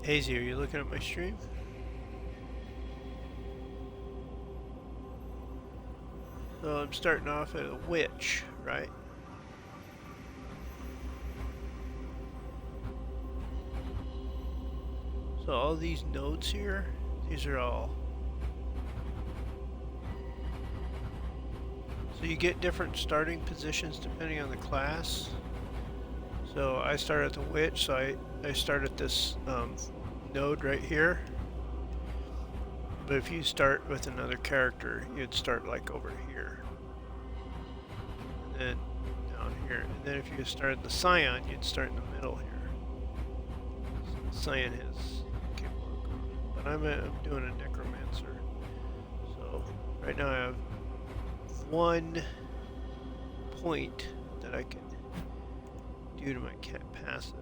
Hazy, are you looking at my stream? So I'm starting off at a witch, right? So all these nodes here, these are all. So you get different starting positions depending on the class. So I start at the witch, so I start at this node right here. But if you start with another character, you'd start like over here. And then down here. And then if you started the Scion, you'd start in the middle here. So Scion has capable, but I'm doing a Necromancer. So right now I have 1 point that I can do to my cat passive.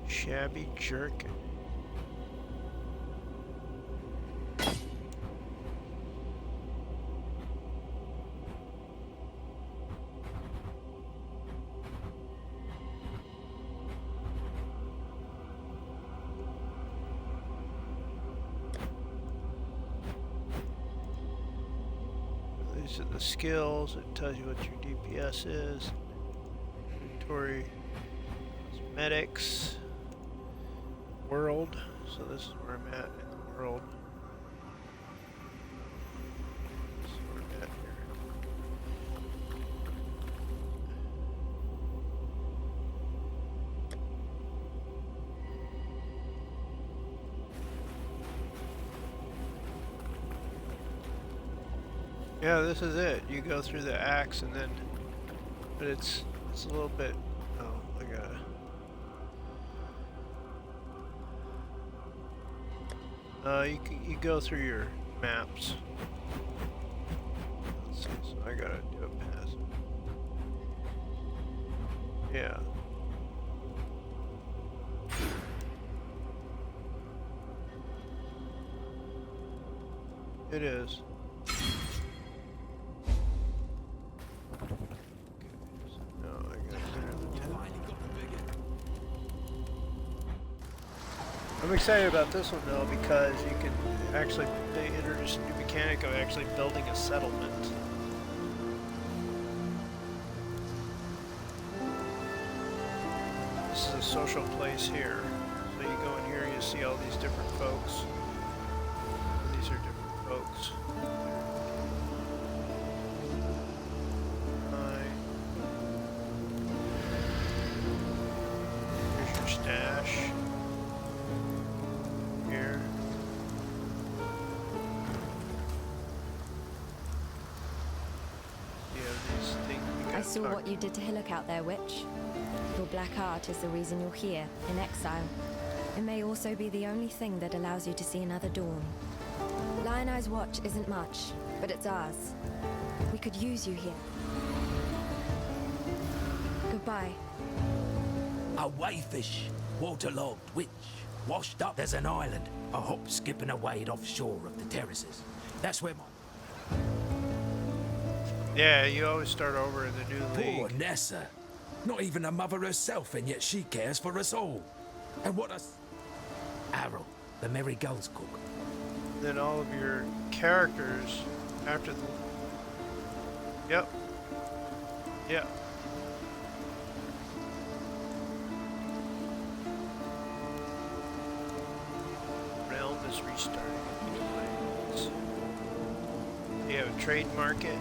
Shabby jerkin. These are the skills. It tells you what your DPS is. Inventory, cosmetics, world. So this is where I'm at in the world. This is where I'm at here. Yeah, this is it. You go through the axe and then, but it's a little bit. Oh, I gotta. You go through your maps. Let's see, so I gotta do a pass. Yeah. It is. I'm excited about this one though because you can actually, they introduced a new mechanic of actually building a settlement. This is a social place here. So you go in here, you see all these different folks. These are different folks. Here's your stash. Here. You have these things. I saw what you did to Hillock out there, witch. Your black art is the reason you're here, in exile. It may also be the only thing that allows you to see another dawn. Lion Eye's watch isn't much, but it's ours. We could use you here. Goodbye. A wayfish, waterlogged witch. Washed up, there's an island. A hop, skip, and a wade offshore of the terraces. That's where my... Yeah, you always start over in the new Poor league. Nessa. Not even a mother herself, and yet she cares for us all. And what a... Arrow, the Merry Gulls cook. Then all of your characters after the... Yep. Yep. Realm is restarting. You have a trade market.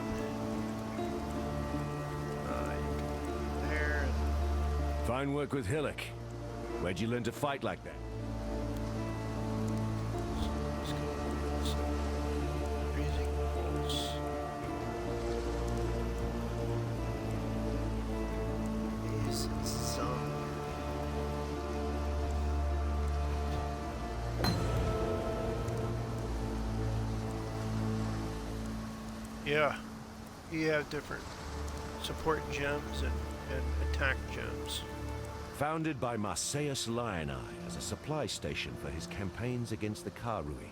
There. Fine work with Hillock. Where'd you learn to fight like that? Yeah, you have different support gems and attack gems. Founded by Marseilles Lioneye as a supply station for his campaigns against the Karui.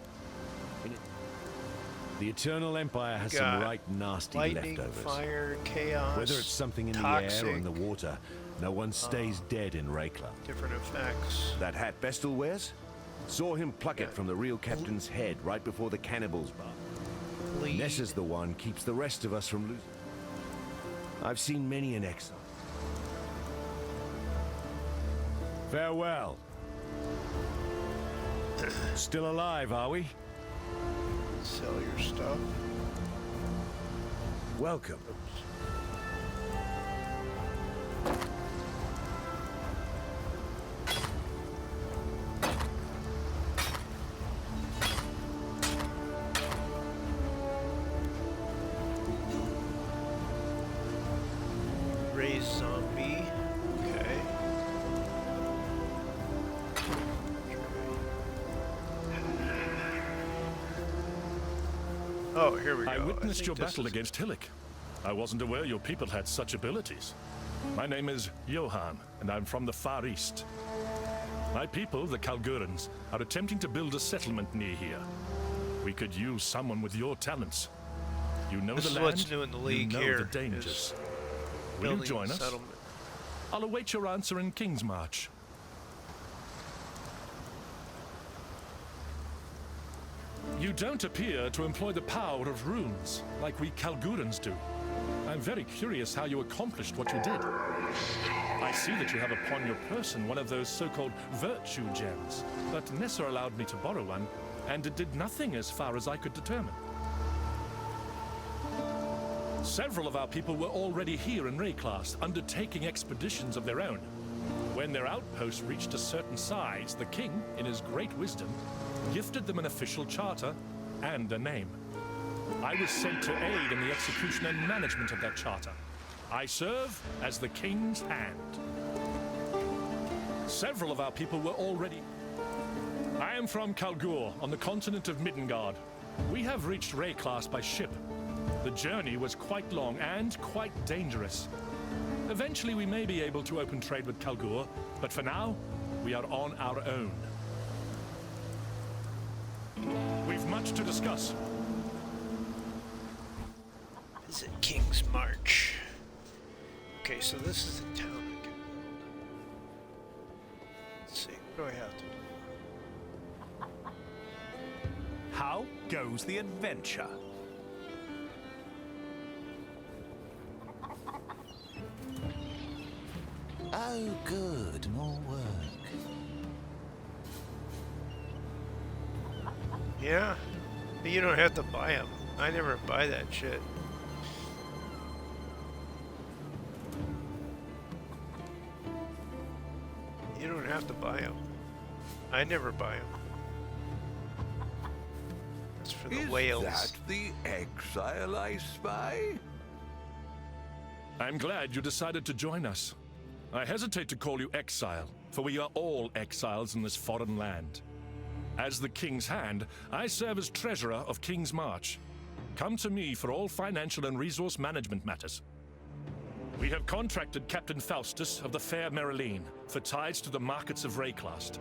The Eternal Empire has some right nasty lightning, leftovers. fire, chaos, Whether it's something in toxic, the air or in the water, no one stays dead in Rayclub. different effects. That hat Bestel wears? Saw him pluck it from the real captain's head right before the cannibals bar. Bleed. Nessa's the one keeps the rest of us from losing. I've seen many an exile. Farewell. Still alive, are we? Sell your stuff. Welcome. Raise zombie. Okay. Oh, here we go. I witnessed think your this battle is- against Hillik. I wasn't aware your people had such abilities. My name is Johan, and I'm from the Far East. My people, the Kalgurans, are attempting to build a settlement near here. We could use someone with your talents. You know This the is land, what's new in the league you know here, the dangers. Will Building you join a us? settlement. I'll await your answer in King's March. You don't appear to employ the power of runes, like we Kalgurans do. I'm very curious how you accomplished what you did. I see that you have upon your person one of those so-called virtue gems, but Nessa allowed me to borrow one, and it did nothing as far as I could determine. Several of our people were already here in Rayclast, undertaking expeditions of their own. When their outpost reached a certain size, the king, in his great wisdom, gifted them an official charter and a name. I was sent to aid in the execution and management of that charter. I serve as the king's hand. Several of our people were already... I am from Kalgur, on the continent of Middengard. We have reached Rayclast by ship. The journey was quite long and quite dangerous. Eventually we may be able to open trade with Kalgur, but for now, we are on our own. We've much to discuss. Visit King's March. Okay, so this is the town I can build. Let's see, what do I have to do? How goes the adventure? Oh, good. More work. Yeah, you don't have to buy them. I never buy that shit. You don't have to buy them. I never buy them. That's for the whales. Is that the exile I spy? I'm glad you decided to join us. I hesitate to call you exile, for we are all exiles in this foreign land. As the King's Hand, I serve as treasurer of King's March. Come to me for all financial and resource management matters. We have contracted Captain Faustus of the Fair Marilene for ties to the markets of Rayclast.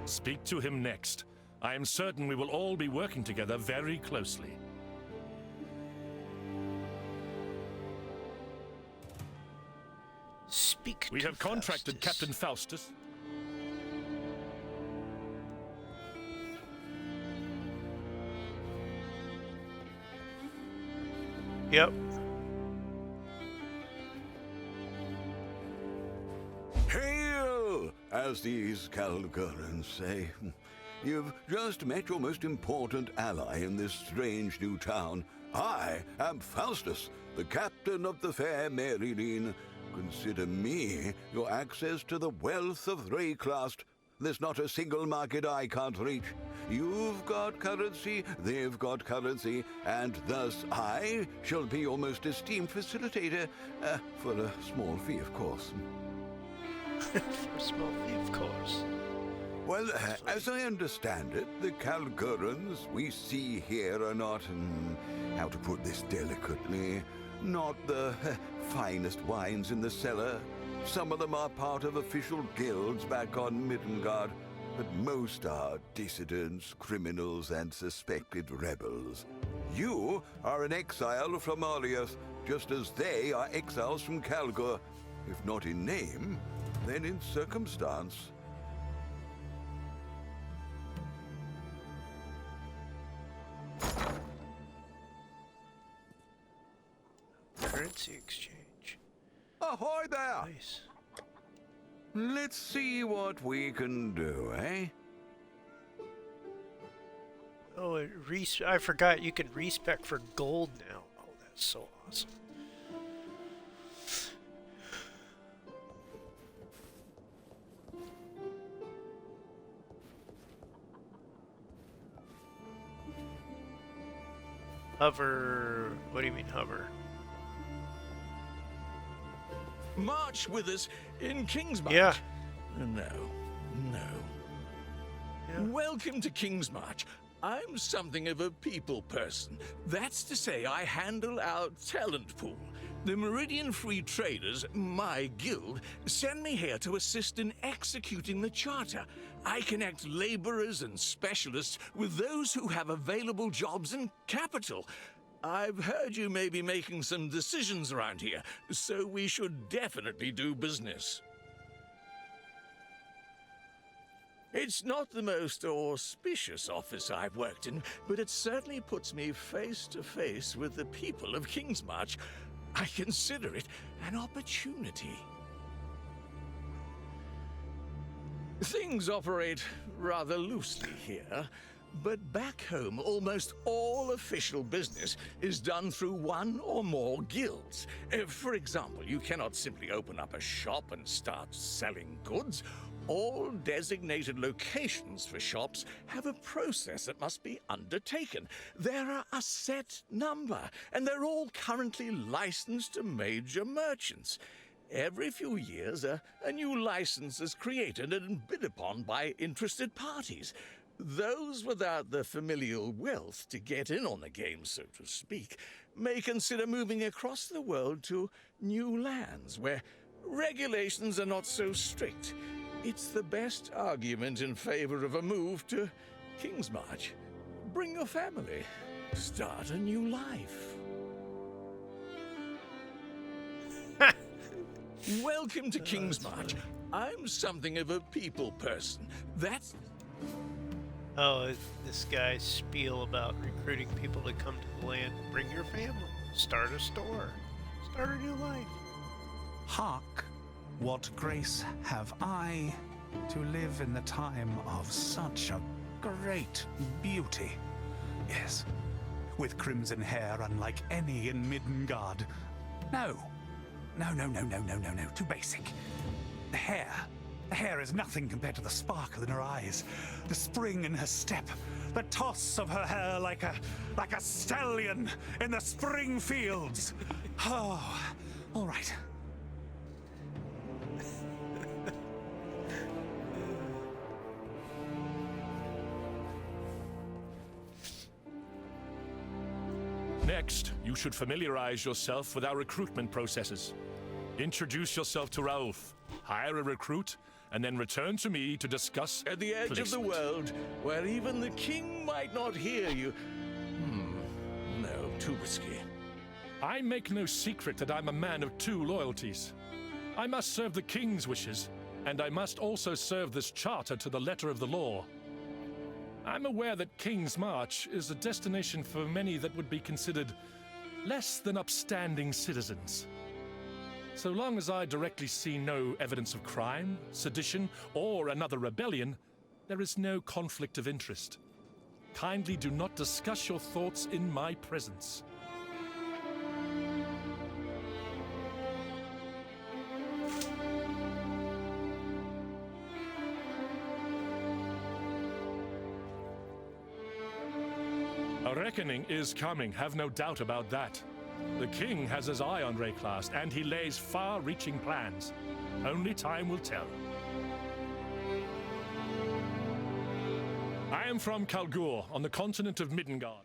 Speak to him next. I am certain we will all be working together very closely. Speak We to have contracted Faustus. Captain Faustus. Yep. Hail, as these Kalgurans say. You've just met your most important ally in this strange new town. I am Faustus, the captain of the Fair Marilene. Consider me your access to the wealth of Rayclast. There's not a single market I can't reach. You've got currency, they've got currency, and thus I shall be your most esteemed facilitator, for a small fee, of course. For a small fee, of course. Well, as I understand it, the Kalgurans we see here are not, how to put this delicately, not the finest wines in the cellar. Some of them are part of official guilds back on Middengard, but most are dissidents, criminals, and suspected rebels. You are an exile from Arliath, just as they are exiles from Kalgur, if not in name, then in circumstance. Currency exchange. Ahoy there! Nice. Let's see what we can do, eh? Oh, I forgot you can respec for gold now. Oh, that's so awesome. Hover. What do you mean hover? March with us in Kingsmarch. Yeah. No. Yeah. Welcome to Kingsmarch. I'm something of a people person. That's to say, I handle our talent pool. The Meridian Free Traders, my guild, send me here to assist in executing the charter. I connect laborers and specialists with those who have available jobs and capital. I've heard you may be making some decisions around here, so we should definitely do business. It's not the most auspicious office I've worked in, but it certainly puts me face to face with the people of Kingsmarch. I consider it an opportunity. Things operate rather loosely here, but back home, almost all official business is done through one or more guilds. For example, you cannot simply open up a shop and start selling goods. All designated locations for shops have a process that must be undertaken. There are a set number, and they're all currently licensed to major merchants. Every few years, a new license is created and bid upon by interested parties. Those without the familial wealth to get in on the game, so to speak, may consider moving across the world to new lands where regulations are not so strict. It's the best argument in favor of a move to Kingsmarch. Bring your family. Start a new life. Welcome to Kingsmarch. I'm something of a people person. That's... Oh, this guy's spiel about recruiting people to come to the land. Bring your family. Start a store. Start a new life. Hark, what grace have I to live in the time of such a great beauty. Yes, with crimson hair unlike any in Middengard. No, too basic. The hair is nothing compared to the sparkle in her eyes, the spring in her step, the toss of her hair like a stallion in the spring fields. Oh, all right. Next, you should familiarize yourself with our recruitment processes. Introduce yourself to Raouf, hire a recruit, and then return to me to discuss At the edge of the placement. world, where even the king might not hear you. No, too risky. I make no secret that I'm a man of two loyalties. I must serve the king's wishes, and I must also serve this charter to the letter of the law. I'm aware that Kingsmarch is a destination for many that would be considered less than upstanding citizens. So long as I directly see no evidence of crime, sedition, or another rebellion, there is no conflict of interest. Kindly do not discuss your thoughts in my presence. A reckoning is coming, have no doubt about that. The king has his eye on Rayclast, and he lays far-reaching plans. Only time will tell. I am from Kalgur, on the continent of Middengard.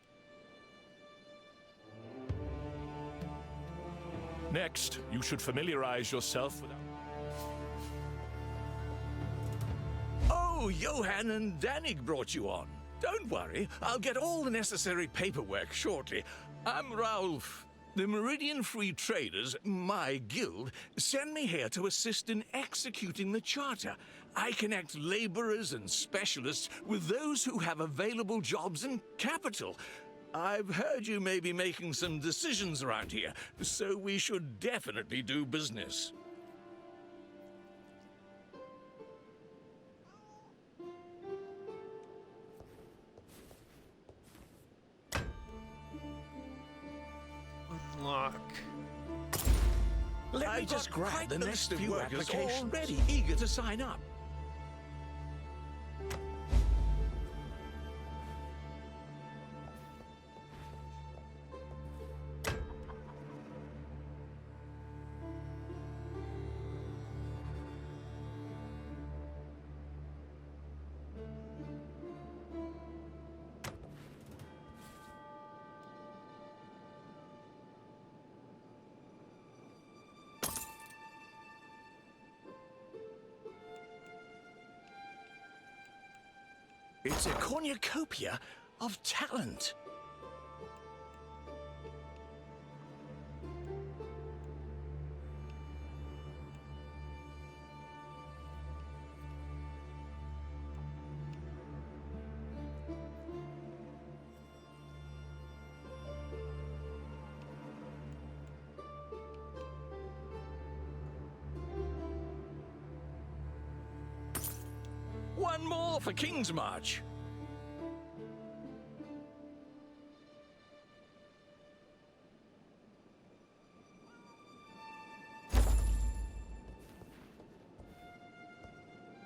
Next, you should familiarize yourself with... So, Johan and Danig brought you on. Don't worry, I'll get all the necessary paperwork shortly. I'm Raulf. The Meridian Free Traders, my guild, send me here to assist in executing the charter. I connect laborers and specialists with those who have available jobs and capital. I've heard you may be making some decisions around here, so we should definitely do business. Unlock. I just grabbed the next few workers already eager to sign up. It's a cornucopia of talent. One more for King's March.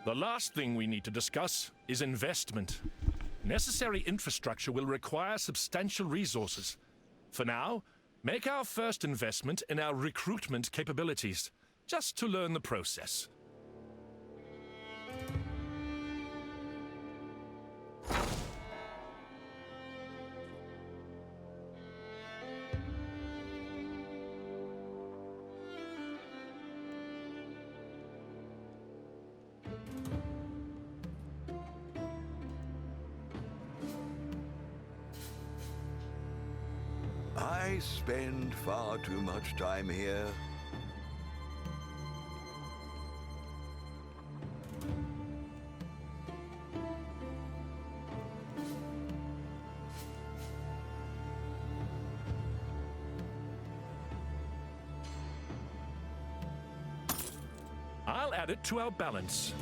The last thing we need to discuss is investment. Necessary infrastructure will require substantial resources. For now, make our first investment in our recruitment capabilities, just to learn the process. I spend far too much time here. I'll add it to our balance.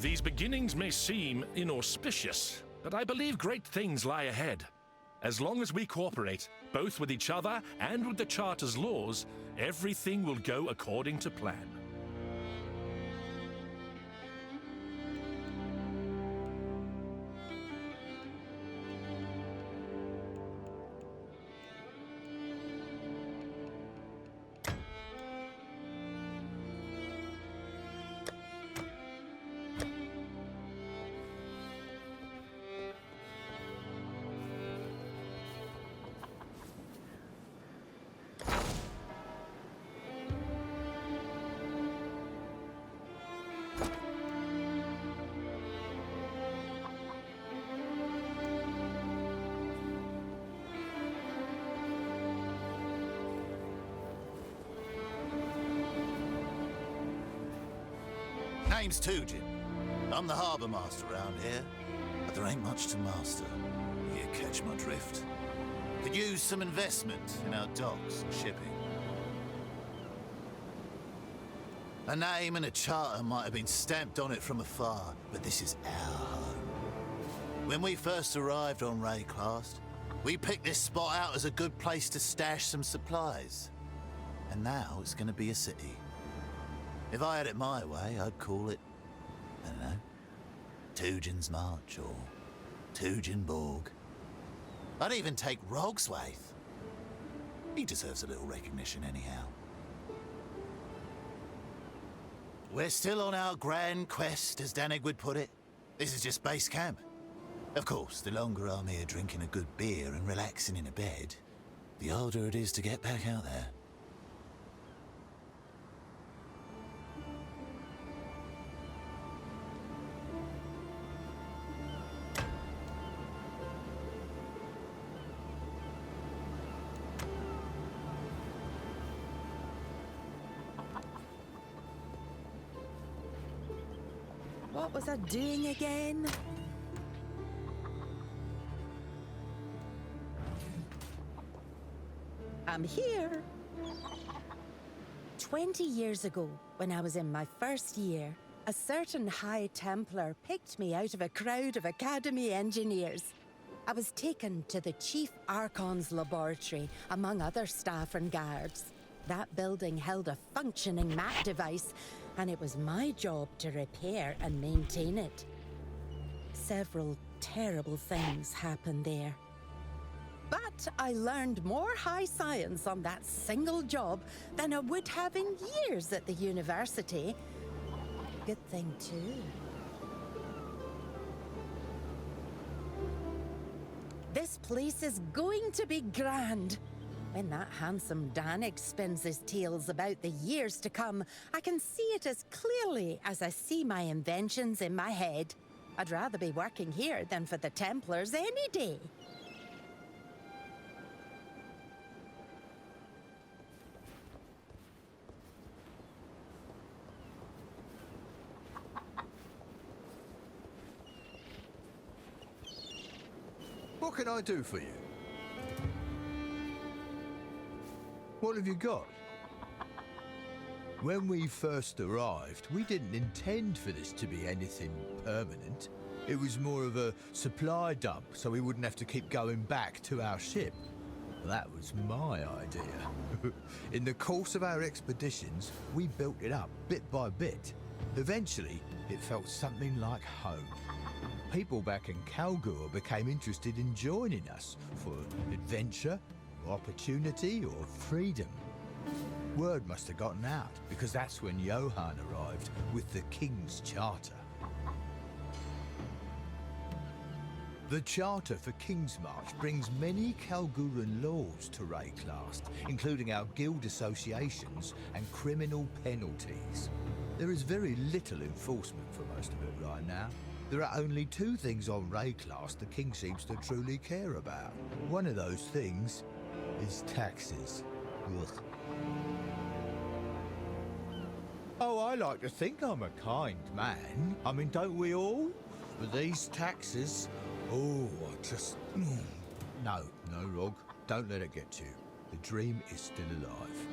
These beginnings may seem inauspicious, but I believe great things lie ahead. As long as we cooperate, both with each other and with the Charter's laws, everything will go according to plan. Name's Tujin. I'm the harbour master around here, but there ain't much to master. You catch my drift. Could use some investment in our docks and shipping. A name and a charter might have been stamped on it from afar, but this is our home. When we first arrived on Rayclast, we picked this spot out as a good place to stash some supplies. And now it's going to be a city. If I had it my way, I'd call it, I don't know, Tujin's March or Tujin Borg. I'd even take Rogswaith. He deserves a little recognition anyhow. We're still on our grand quest, as Danig would put it. This is just base camp. Of course, the longer I'm here drinking a good beer and relaxing in a bed, the harder it is to get back out there. What was I doing again? I'm here. 20 years ago, when I was in my first year, a certain High Templar picked me out of a crowd of Academy engineers. I was taken to the Chief Archon's laboratory, among other staff and guards. That building held a functioning map device, and it was my job to repair and maintain it. Several terrible things happened there. But I learned more high science on that single job than I would have in years at the university. Good thing, too. This place is going to be grand. When that handsome Danig spins his tales about the years to come, I can see it as clearly as I see my inventions in my head. I'd rather be working here than for the Templars any day. What can I do for you? What have you got? When we first arrived, we didn't intend for this to be anything permanent. It was more of a supply dump, so we wouldn't have to keep going back to our ship. That was my idea. In the course of our expeditions, we built it up bit by bit. Eventually, it felt something like home. People back in Kalgur became interested in joining us for adventure, opportunity, or freedom. Word must have gotten out, because that's when Johann arrived with the King's Charter. The Charter for Kingsmarch brings many Kalguran laws to Rayclast, including our guild associations and criminal penalties. There is very little enforcement for most of it right now. There are only two things on Rayclast the King seems to truly care about. One of those things is taxes. Ugh. Oh, I like to think I'm a kind man. I mean, don't we all? But these taxes... Oh, I just... No, Rog. Don't let it get to you. The dream is still alive.